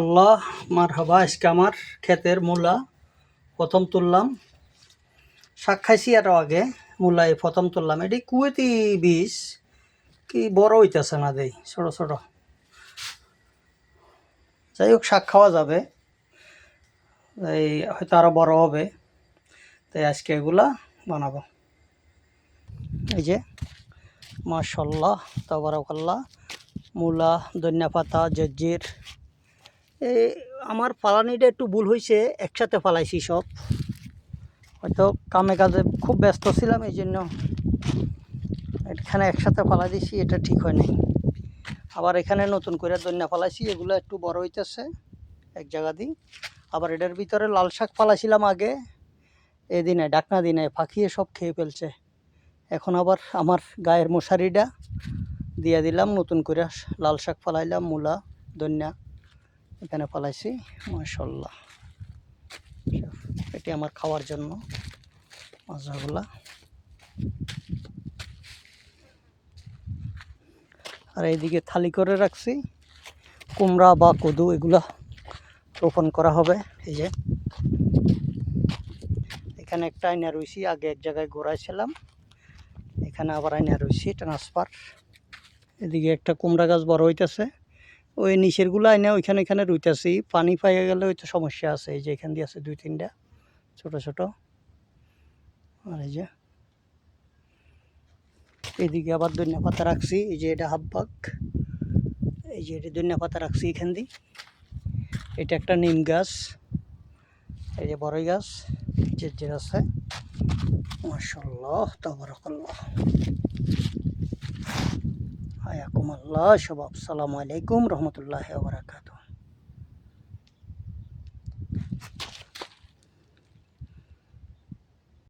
আল্লাহ মারহাবা। আজকে আমার ক্ষেতের মূলা প্রথম তুললাম। শাক খাইছি আরও আগে, মূলা এই প্রথম তুললাম। এটি কুয়েতি বীজ, কি বড় হইতেছে না, দেই ছোট ছোট। যাই হোক, শাক খাওয়া যাবে, এই হয়তো আরও বড় হবে, তাই আজকে এগুলা বানাবো। এই যে মাশাআল্লাহ তাবারাকাল্লাহ, মূলা, ধনিয়া পাতা, জজ্জির। এই আমার ফালানিটা একটু ভুল হয়েছে, একসাথে ফালাইছি সব। হয়তো কামে কাজে খুব ব্যস্ত ছিলাম, এই জন্য এখানে একসাথে ফালাই দিছি, এটা ঠিক হয় নাই। আবার এখানে নতুন করে ধনিয়া ফালাইছি, এগুলো একটু বড় হইতেছে এক জায়গা দিয়ে। আবার এটার ভিতরে লাল শাক ফালাইছিলাম আগে, এদিনে ডাকনা দিনে ফাঁকিয়ে সব খেয়ে ফেলছে। এখন আবার আমার গায়ের মশারিটা দিয়ে দিলাম, নতুন করে লাল শাক ফালাইলাম, মূলা, ধনিয়া এখানে ফালাইছি। মাশাআল্লাহ, এটি আমার খাওয়ার জন্য মজাগুলা। আর এইদিকে থালি করে রাখছি কুমড়া বা কদু, এগুলা রোপণ করা হবে। এই যে এখানে একটা আয়না রয়েছি, আগে এক জায়গায় ঘোরাইছিলাম, এখানে আবার আয়না রয়েছি ট্রান্সফার। এদিকে একটা কুমড়া গাছ বড় হইতেছে, ওই নিচেরগুলো আয়না ওইখানে এখানে রইতেছি। পানি পাইয়া গেলে হয়তো সমস্যা আছে। এই যে এখান দিয়ে আছে দুই তিনটা ছোট ছোট। আর এই যে এইদিকে আবার ধনিয়া পাতা রাখছি, এই যে এটা হাফ ভাগ, এই যে এটা ধনিয়া পাতা রাখছি এখান দিয়ে। এটা একটা নিম গাছ, এই যে বড়ই গাছ যে আছে। মাশাআল্লাহ তাবারাকাল্লাহ, হায়াকুমুল্লাহ শাবাব। আসসালামু আলাইকুম রহমতুল্লাহি ওয়া বারাকাতুহু।